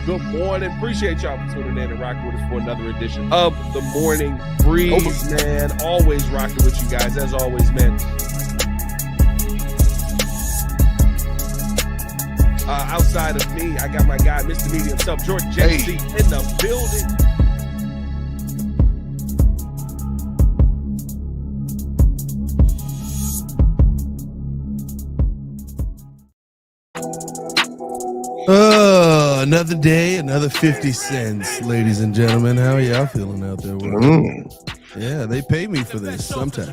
Good morning. Appreciate y'all for tuning in and rocking with us for another edition of the Morning Breeze, man. Always rocking with you guys, as always, man. Outside of me, I got my guy, Mr. Media himself, Jordan JC, in the building. Another day, another 50 cents, ladies and gentlemen. How are y'all feeling out there? Yeah, they pay me for this sometimes.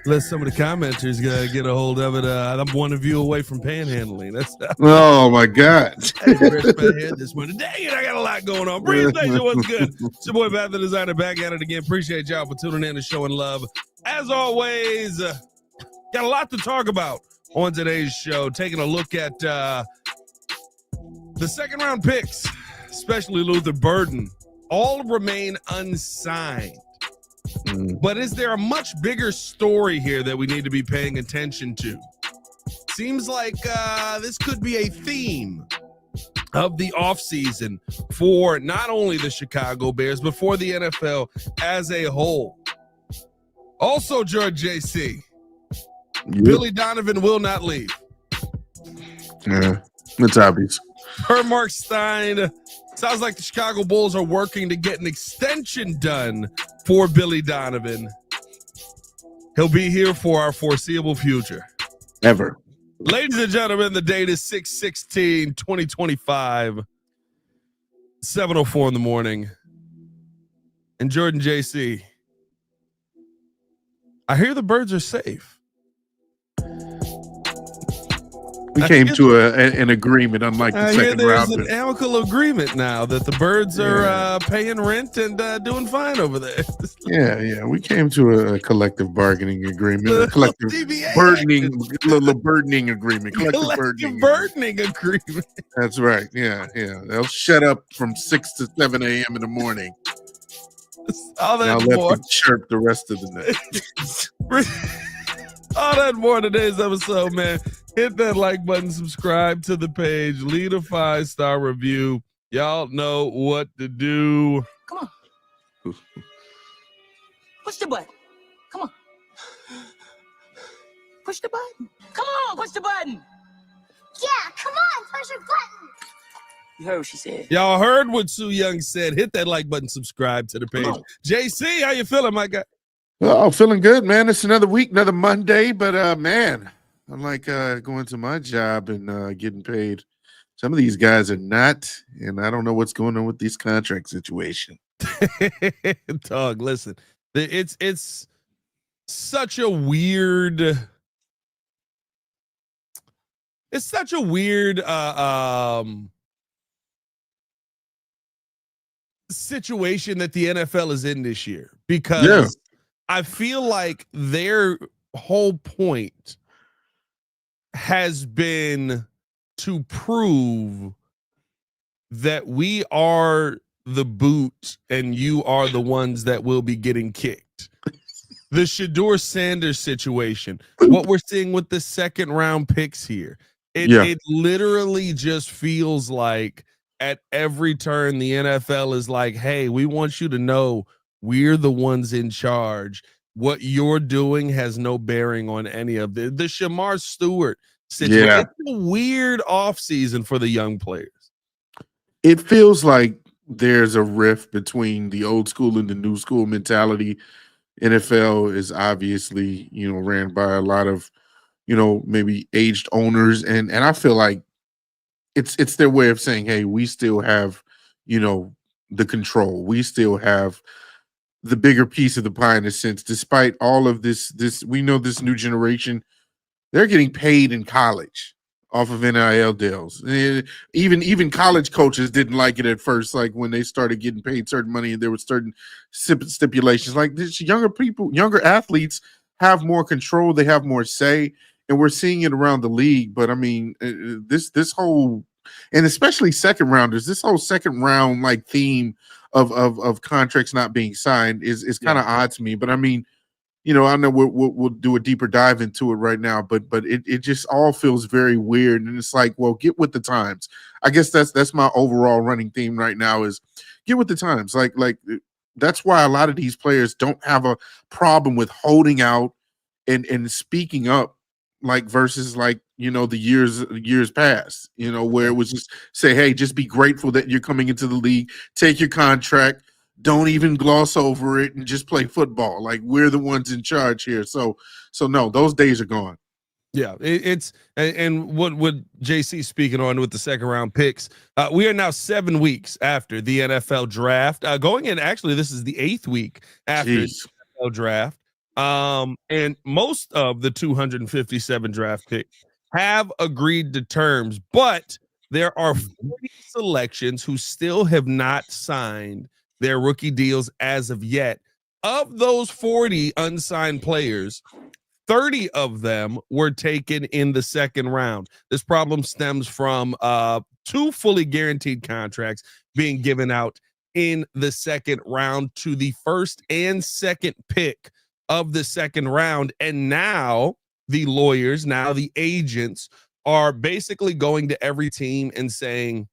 Let some of the commenters get a hold of it. I'm one view away from panhandling. That's oh my God. I didn't rest my head this morning. Dang it, I got a lot going on. Breeze Nation, what's good? It's your boy Beth the Designer back at it again. Appreciate y'all for tuning in and showing love. As always, got a lot to talk about on today's show. Taking a look at the second round picks, especially Luther Burden, all remain unsigned. But is there a much bigger story here that we need to be paying attention to? Seems like this could be a theme of the offseason for not only the Chicago Bears, but for the NFL as a whole. Also, George JC, Billy Donovan will not leave. Yeah, it's obvious. Per Mark Stein, sounds like the Chicago Bulls are working to get an extension done for Billy Donovan. He'll be here for our foreseeable future. Ever. Ladies and gentlemen, the date is 6/16/2025, 7:04 in the morning. And Jordan JC, I hear the Birds are safe. We came to an agreement, unlike the second round. There's an amicable agreement now that the Birds are paying rent and doing fine over there. Yeah. We came to a collective bargaining agreement, a collective burdening agreement. Collective burdening agreement. That's right. Yeah. They'll shut up from 6 to 7 a.m. in the morning. All that I'll more. let them chirp the rest of the night. All that more today's episode, man. Hit that like button, subscribe to the page, leave a 5-star review. Y'all know what to do. Come on. Push the button. Come on. Push the button. Come on, push the button. Yeah, come on, push your button. You heard what she said. Y'all heard what Sue Young said. Hit that like button, subscribe to the page. JC, how you feeling, my guy? Oh, feeling good, man. It's another week, another Monday, but man, I'm like going to my job and getting paid. Some of these guys are not, and I don't know what's going on with this contract situation. Dog, listen, it's such a weird. It's such a weird situation that the NFL is in this year because I feel like their whole point has been to prove that we are the boot and you are the ones that will be getting kicked. The Shedeur Sanders situation, what we're seeing with the second round picks here, it literally just feels like at every turn the NFL is like, hey, we want you to know we're the ones in charge. What you're doing has no bearing on any of the Shamar Stewart situation. Yeah. It's a weird offseason for the young players. It feels like there's a rift between the old school and the new school mentality. NFL is obviously, ran by a lot of, maybe aged owners. And I feel like it's their way of saying, hey, we still have, the control. We still have the bigger piece of the pie in a sense, despite all of this, we know this new generation, they're getting paid in college off of NIL deals. Even college coaches didn't like it at first, like when they started getting paid certain money and there were certain stipulations. Like this, younger athletes have more control, they have more say, and we're seeing it around the league. But I mean, this whole, and especially second rounders, this whole second round like theme of contracts not being signed is kind of odd to me. But I mean, I know we'll do a deeper dive into it right now, but it just all feels very weird, and it's like, well, get with the times. I guess that's my overall running theme right now is get with the times. Like that's why a lot of these players don't have a problem with holding out and speaking up, like versus like the years past, where it was just say, hey, just be grateful that you're coming into the league, take your contract. Don't even gloss over it and just play football. Like we're the ones in charge here. So no, those days are gone. Yeah, it's and what JC speaking on with the second round picks. We are now 7 weeks after the NFL draft. Going in, actually, this is the 8th week after the NFL draft. And most of the 257 draft picks have agreed to terms, but there are 40 selections who still have not signed their rookie deals as of yet. Of those 40 unsigned players, 30 of them were taken in the second round. This problem stems from 2 fully guaranteed contracts being given out in the second round to the first and second pick of the second round. And now the lawyers, now the agents are basically going to every team and saying,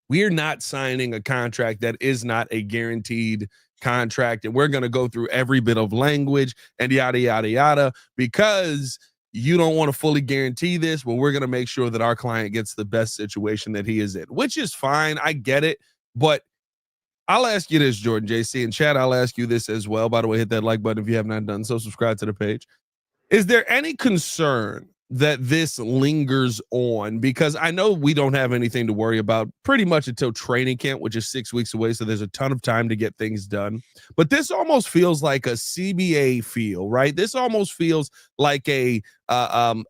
we're not signing a contract that is not a guaranteed contract, and we're going to go through every bit of language and yada, yada, yada, because you don't want to fully guarantee this. Well, we're going to make sure that our client gets the best situation that he is in, which is fine. I get it. But I'll ask you this, Jordan, JC, and Chad, I'll ask you this as well. By the way, hit that like button if you have not done so. Subscribe to the page. Is there any concern that this lingers on? Because I know we don't have anything to worry about pretty much until training camp, which is 6 weeks away. So there's a ton of time to get things done. But this almost feels like a CBA feel, right? This almost feels like a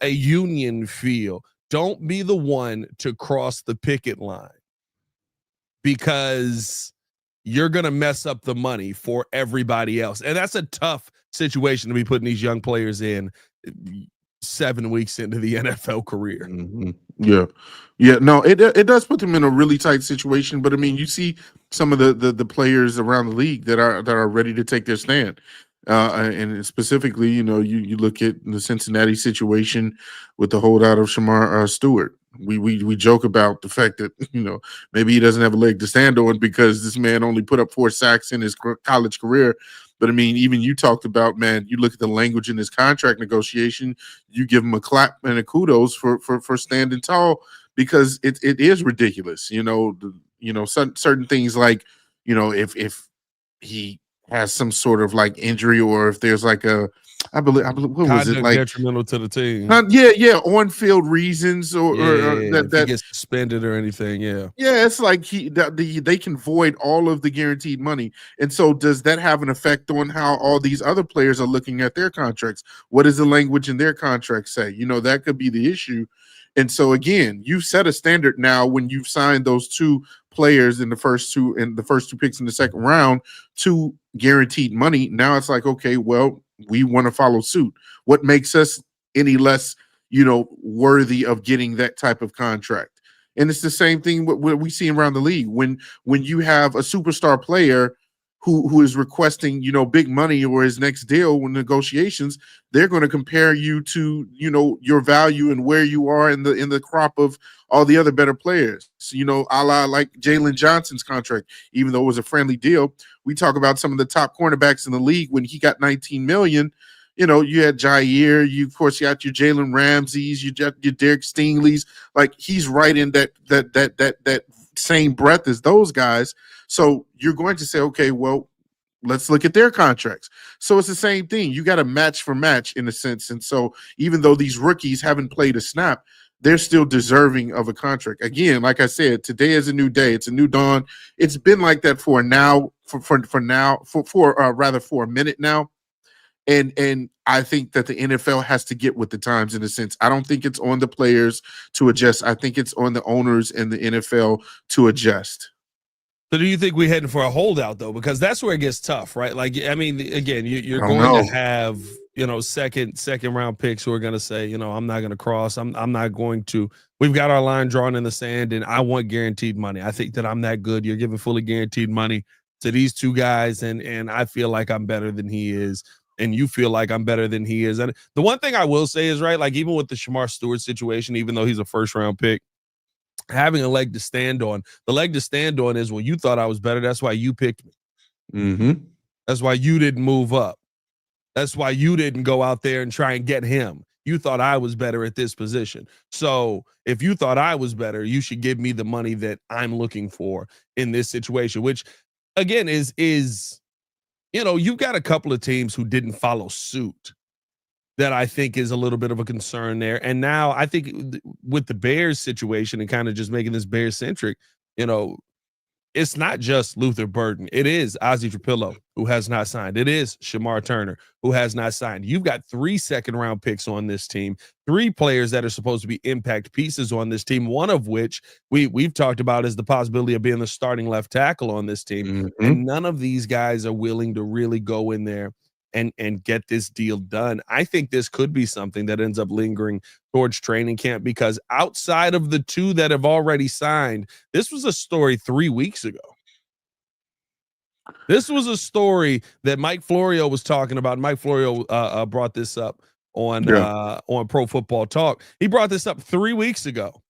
union feel. Don't be the one to cross the picket line, because you're going to mess up the money for everybody else. And that's a tough situation to be putting these young players in 7 weeks into the NFL career. Mm-hmm. Yeah. No, it does put them in a really tight situation. But I mean, you see some of the players around the league that are ready to take their stand. And specifically, you look at the Cincinnati situation with the holdout of Shamar Stewart. We joke about the fact that maybe he doesn't have a leg to stand on because this man only put up 4 sacks in his college career. But I mean, even you talked about, man, you look at the language in his contract negotiation, you give him a clap and a kudos for standing tall, because it is ridiculous. Certain things like, if he has some sort of like injury, or if there's like I believe what was it, like detrimental to the team? On field reasons, or that he gets suspended or anything. Yeah, it's like they can void all of the guaranteed money. And so does that have an effect on how all these other players are looking at their contracts? What does the language in their contracts say? That could be the issue. And so again, you've set a standard now when you've signed those 2 players in the first two picks in the second round to guaranteed money. Now it's like, okay, well, we want to follow suit. What makes us any less, worthy of getting that type of contract? And it's the same thing what we see around the league. When you have a superstar player who is requesting, big money or his next deal when negotiations, they're going to compare you to, your value and where you are in the crop of all the other better players. So, a la like Jalen Johnson's contract, even though it was a friendly deal. We talk about some of the top cornerbacks in the league when he got $19 million. You had Jair, you of course got your Jalen Ramseys, you got your Derek Stingley's. Like, he's right in that same breath as those guys. So you're going to say, okay, well, let's look at their contracts. So it's the same thing. You got a match for match in a sense. And so even though these rookies haven't played a snap, they're still deserving of a contract. Again, like I said, today is a new day. It's a new dawn. It's been like that for a minute now. And I think that the NFL has to get with the times in a sense. I don't think it's on the players to adjust. I think it's on the owners and the NFL to adjust. So do you think we're heading for a holdout, though? Because that's where it gets tough, right? Like, I mean, again, you're going to have, second round picks who are going to say, I'm not going to cross. I'm not going to. We've got our line drawn in the sand, and I want guaranteed money. I think that I'm that good. You're giving fully guaranteed money to these 2 guys, and I feel like I'm better than he is. and you feel like I'm better than he is. And the one thing I will say is, right, like even with the Shamar Stewart situation, even though he's a first-round pick, having a leg to stand on, the leg to stand on is, well, you thought I was better. That's why you picked me. Mm-hmm. That's why you didn't move up. That's why you didn't go out there and try and get him. You thought I was better at this position. So if you thought I was better, you should give me the money that I'm looking for in this situation, which again is, you've got a couple of teams who didn't follow suit that I think is a little bit of a concern there. And now I think with the Bears situation and kind of just making this Bears centric, it's not just Luther Burden. It is Ozzie Trapillo, who has not signed. It is Shamar Turner, who has not signed. You've got 3 second-round picks on this team, 3 players that are supposed to be impact pieces on this team, one of which we've talked about is the possibility of being the starting left tackle on this team. Mm-hmm. And none of these guys are willing to really go in there and get this deal done. I think this could be something that ends up lingering towards training camp, because outside of the 2 that have already signed, this was a story 3 weeks ago. This was a story that Mike Florio was talking about. Mike Florio brought this up on Pro Football Talk. He brought this up 3 weeks ago,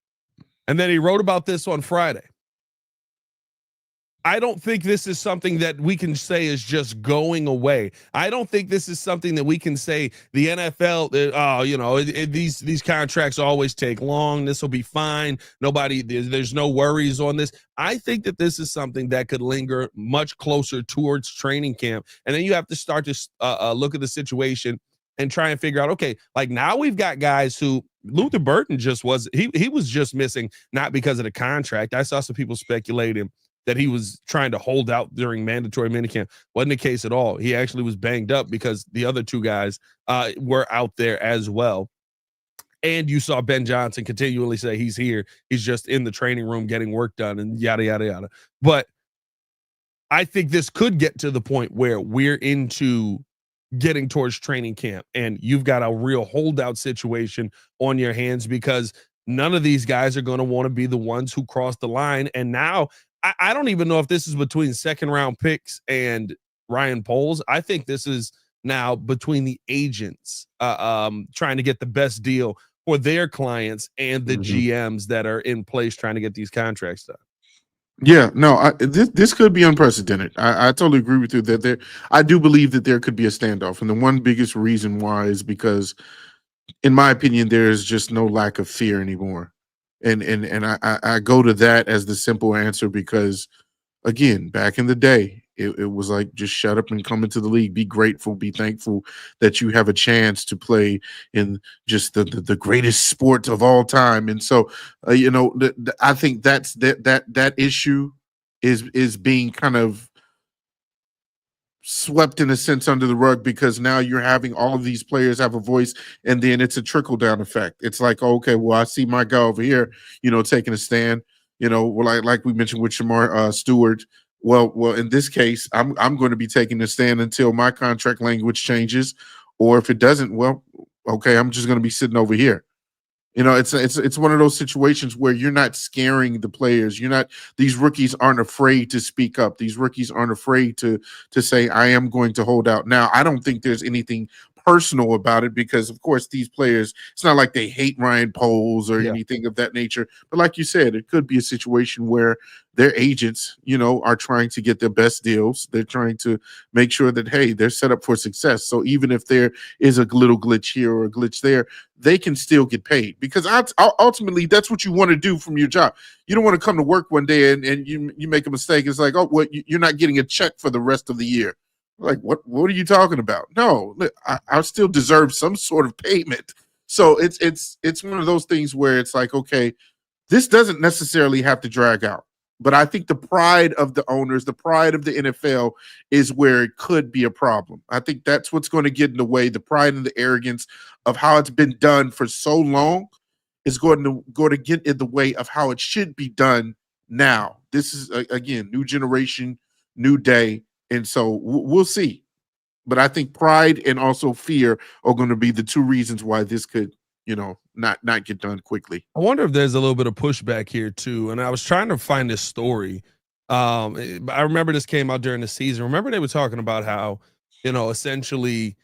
and then he wrote about this on Friday. I don't think this is something that we can say is just going away. I don't think this is something that we can say the NFL, these contracts always take long. This will be fine. There's no worries on this. I think that this is something that could linger much closer towards training camp. And then you have to start to look at the situation and try and figure out, okay, like now we've got guys who Luther Burden he was just missing, not because of the contract. I saw some people speculating that he was trying to hold out during mandatory minicamp. Wasn't the case at all. He actually was banged up because the other 2 guys were out there as well. And you saw Ben Johnson continually say he's here. He's just in the training room getting work done and yada, yada, yada. But I think this could get to the point where we're into getting towards training camp and you've got a real holdout situation on your hands, because none of these guys are going to want to be the ones who cross the line. And now I don't even know if this is between 2nd-round picks and Ryan Poles. I think this is now between the agents trying to get the best deal for their clients and the GMs that are in place trying to get these contracts done. Yeah, no, this could be unprecedented. I totally agree with you that I do believe that there could be a standoff. And the one biggest reason why is because, in my opinion, there's just no lack of fear anymore. And I go to that as the simple answer because, again, back in the day, it was like just shut up and come into the league. Be grateful, be thankful that you have a chance to play in just the greatest sport of all time. And so, I think that issue is being kind of swept in a sense under the rug, because now you're having all of these players have a voice, and then it's a trickle down effect. It's like, okay, well, I see my guy over here, taking a stand, like we mentioned with Shamar Stewart. Well, in this case, I'm going to be taking a stand until my contract language changes, or if it doesn't, well, okay, I'm just going to be sitting over here. It's one of those situations where you're not scaring the players. These rookies aren't afraid to speak up. These rookies aren't afraid to say, I am going to hold out. Now, I don't think there's anything personal about it, because of course these players, it's not like they hate Ryan Poles or anything of that nature. But like you said, it could be a situation where their agents, are trying to get their best deals. They're trying to make sure that, hey, they're set up for success. So even if there is a little glitch here or a glitch there, they can still get paid, because ultimately that's what you want to do from your job. You don't want to come to work one day and you make a mistake. It's like, oh, well, you're not getting a check for the rest of the year. Like, what are you talking about? No, I still deserve some sort of payment. So it's one of those things where it's like, okay, this doesn't necessarily have to drag out. But I think the pride of the owners, the pride of the NFL is where it could be a problem. I think that's what's going to get in the way. The pride and the arrogance of how it's been done for so long is going to get in the way of how it should be done now. This is, again, new generation, new day. And so we'll see. But I think pride and also fear are going to be the 2 reasons why this could, not get done quickly. I wonder if there's a little bit of pushback here too. And I was trying to find this story. I remember this came out during the season. Remember they were talking about how, essentially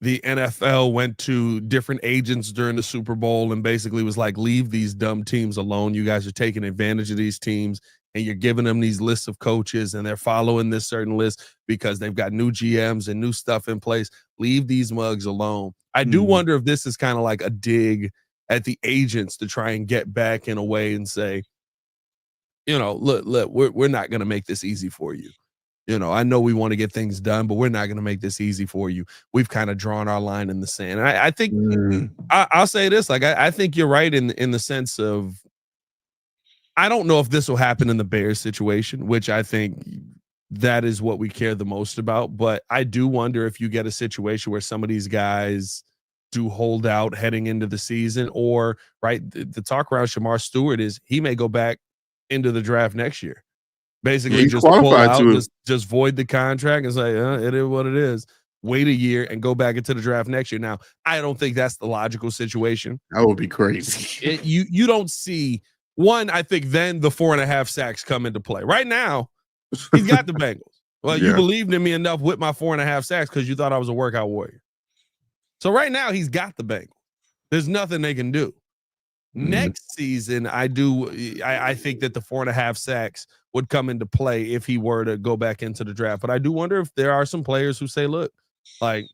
the NFL went to different agents during the Super Bowl and basically was like, leave these dumb teams alone. You guys are taking advantage of these teams and you're giving them these lists of coaches and they're following this certain list because they've got new GMs and new stuff in place. Leave these mugs alone. I do wonder if this is kind of like a dig at the agents to try and get back in a way and say, look, we're not going to make this easy for you. I know we want to get things done, but we're not going to make this easy for you. We've kind of drawn our line in the sand. And I think I'll say this, like, I think you're right in the sense of, I don't know if this will happen in the Bears situation, which I think that is what we care the most about. But I do wonder if you get a situation where some of these guys do hold out heading into the season, or the talk around Shamar Stewart is he may go back into the draft next year. Basically, just pull out, just void the contract and say, it is what it is. Wait a year and go back into the draft next year. Now, I don't think that's the logical situation. That would be crazy. You don't see one. I think then the 4.5 sacks come into play. Right now, he's got the Bengals. Well, you believed in me enough with my 4.5 sacks because you thought I was a workout warrior. So right now, he's got the Bengals. There's nothing they can do. Next season, I think that the 4.5 sacks would come into play if he were to go back into the draft. But I do wonder if there are some players who say, look, like,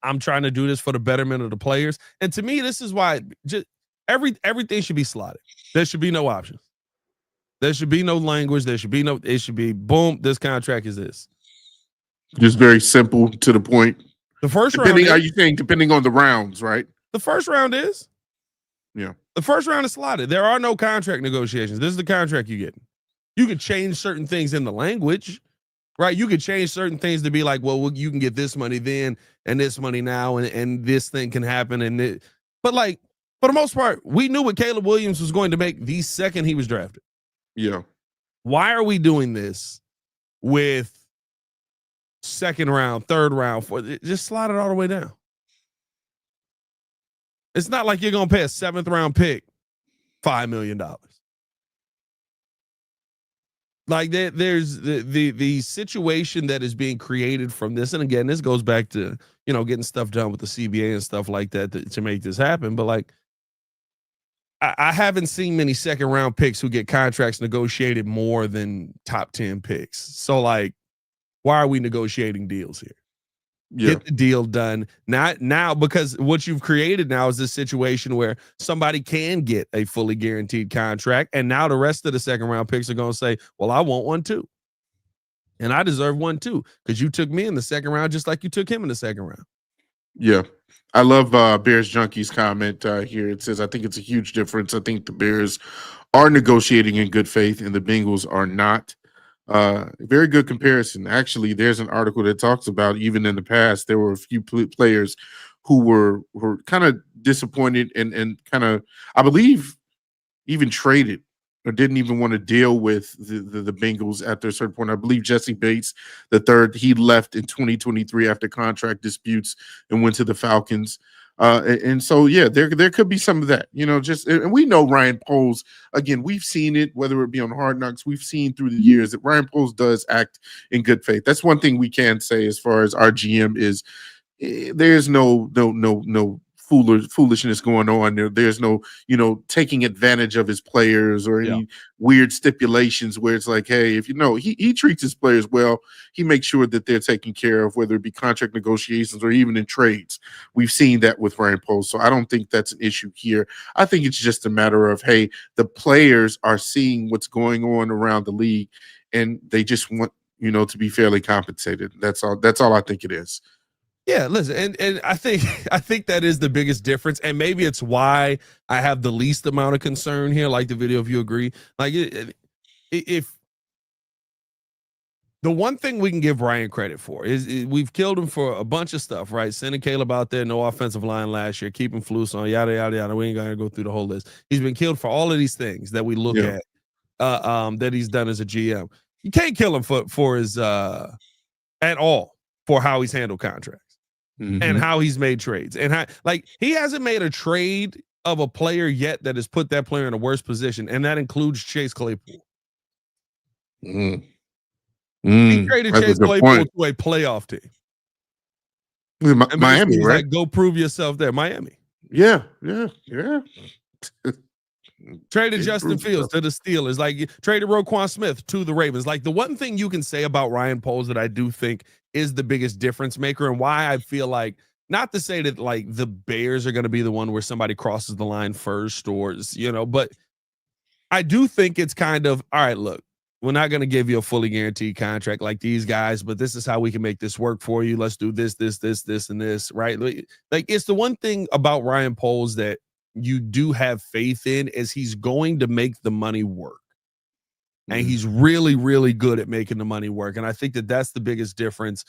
I'm trying to do this for the betterment of the players. And to me, this is why just everything should be slotted. There should be no options. There should be no language. It should be boom, this contract is this. Just very simple to the point. The first round. Are you saying depending on the rounds, right? The first round is. Yeah. The first round is slotted. There are no contract negotiations. This is the contract you get. You could change certain things in the language, right? You could change certain things to be like, well, you can get this money then and this money now, and this thing can happen. But like, for the most part, we knew what Caleb Williams was going to make the second he was drafted. Yeah. Why are we doing this with second round, third round? Just slide it all the way down. It's not like you're going to pay a 7th round pick $5 million. Like there's the situation that is being created from this. And again, this goes back to, getting stuff done with the CBA and stuff like that to make this happen. But like, I haven't seen many 2nd round picks who get contracts negotiated more than top 10 picks. So like, why are we negotiating deals here? Yeah. Get the deal done. Not now, because what you've created now is this situation where somebody can get a fully guaranteed contract. And now the rest of the 2nd round picks are going to say, well, I want one too. And I deserve one too, because you took me in the 2nd round, just like you took him in the 2nd round. Yeah. I love Bears Junkie's comment here. It says, I think it's a huge difference. I think the Bears are negotiating in good faith and the Bengals are not. Very good comparison. Actually, there's an article that talks about even in the past, there were a few players who were kind of disappointed and kind of, I believe, even traded or didn't even want to deal with the Bengals after a certain point. I believe Jesse Bates, the third, he left in 2023 after contract disputes and went to the Falcons. And so, yeah, there could be some of that, and we know Ryan Poles, again, we've seen it, whether it be on Hard Knocks, we've seen through the years that Ryan Poles does act in good faith. That's one thing we can say as far as our GM is, there's no foolishness going on there. There's no, taking advantage of his players or any weird stipulations where it's like, hey, if he treats his players well, he makes sure that they're taken care of, whether it be contract negotiations or even in trades. We've seen that with Ryan Poles. So I don't think that's an issue here. I think it's just a matter of, hey, the players are seeing what's going on around the league and they just want, to be fairly compensated. That's all I think it is. Yeah, listen, and I think that is the biggest difference, and maybe it's why I have the least amount of concern here. Like the video, if you agree, like if the one thing we can give Ryan credit for is we've killed him for a bunch of stuff, right? Sending Caleb out there, no offensive line last year, keeping Flus on, yada yada yada. We ain't gonna go through the whole list. He's been killed for all of these things that we look at, that he's done as a GM. You can't kill him for his at all for how he's handled contracts. Mm-hmm. And how he's made trades. And he hasn't made a trade of a player yet that has put that player in a worse position. And that includes Chase Claypool. He traded Chase Claypool to a playoff team. Miami, right? Like, go prove yourself there. Miami. Yeah. Traded Justin Fields to the Steelers. Like, traded Roquan Smith to the Ravens. Like, the one thing you can say about Ryan Poles that I do think is the biggest difference maker, and why I feel like, not to say that like the Bears are going to be the one where somebody crosses the line first, or, but I do think it's kind of, all right, look, we're not going to give you a fully guaranteed contract like these guys, but this is how we can make this work for you. Let's do this, and this, right? Like, it's the one thing about Ryan Poles that you do have faith in, is he's going to make the money work. And he's really, really good at making the money work. And I think that that's the biggest difference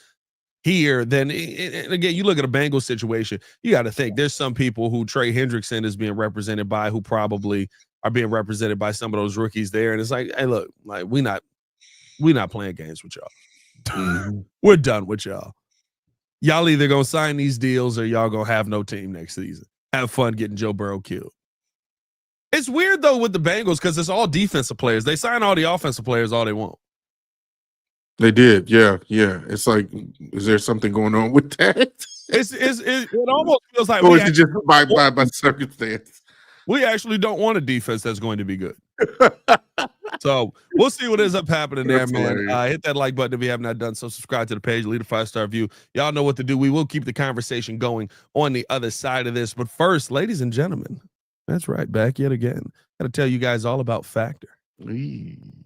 here. Then, and again, you look at a Bengals situation, you got to think there's some people who Trey Hendrickson is being represented by, who probably are being represented by some of those rookies there. And it's like, hey, look, like, we're not playing games with y'all. We're done with y'all. Y'all either going to sign these deals or y'all going to have no team next season. Have fun getting Joe Burrow killed. It's weird, though, with the Bengals, because it's all defensive players. They sign all the offensive players all they want. They did, yeah. It's like, is there something going on with that? It almost feels like, or is it just by circumstance? We actually don't want a defense that's going to be good. So we'll see what ends up happening there, man. Hit that like button if you have not done so. Subscribe to the page, leave a 5-star review. Y'all know what to do. We will keep the conversation going on the other side of this. But first, ladies and gentlemen, that's right, back yet again. Got to tell you guys all about Factor.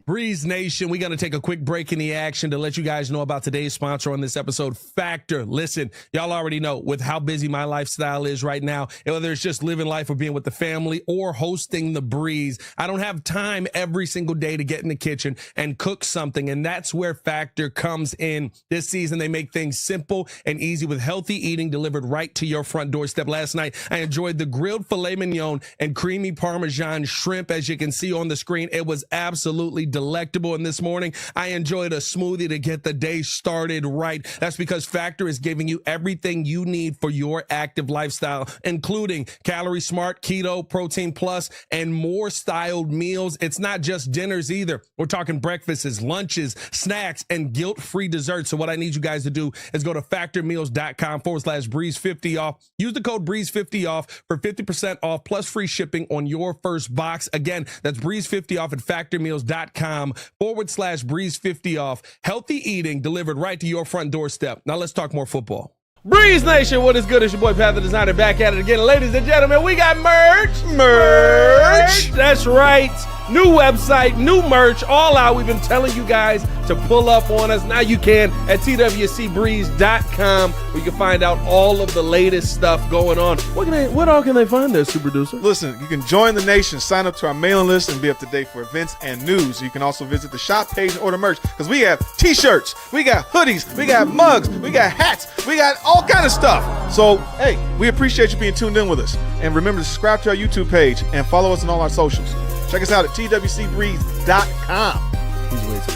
Breeze Nation, we're going to take a quick break in the action to let you guys know about today's sponsor on this episode, Factor. Listen, y'all already know with how busy my lifestyle is right now, whether it's just living life or being with the family or hosting the Breeze, I don't have time every single day to get in the kitchen and cook something, and that's where Factor comes in. This season, they make things simple and easy with healthy eating delivered right to your front doorstep. Last night, I enjoyed the grilled filet mignon and creamy Parmesan shrimp, as you can see on the screen. It was absolutely delectable. And this morning, I enjoyed a smoothie to get the day started right. That's because Factor is giving you everything you need for your active lifestyle, including Calorie Smart, Keto, Protein Plus, and more styled meals. It's not just dinners either. We're talking breakfasts, lunches, snacks, and guilt-free desserts. So what I need you guys to do is go to factormeals.com/breeze50 off. Use the code breeze50 off for 50% off plus free shipping on your first box. Again, that's breeze50 off at factormeals.com/breeze50 off. Healthy eating delivered right to your front doorstep. Now let's talk more football. Breeze Nation, what is good? It's your boy Pat the Designer back at it again. Ladies and gentlemen, we got merch. That's right. New website, new merch, all out. We've been telling you guys to pull up on us. Now you can at twcbreeze.com, where you can find out all of the latest stuff going on. What all can they find there, Super Producer? Listen, you can join the nation, sign up to our mailing list, and be up to date for events and news. You can also visit the shop page and order merch, because we have t-shirts, we got hoodies, we got mugs, we got hats, we got all kind of stuff. So, hey, we appreciate you being tuned in with us. And remember to subscribe to our YouTube page and follow us on all our socials. Check us out at twcbreeze.com. He's waiting.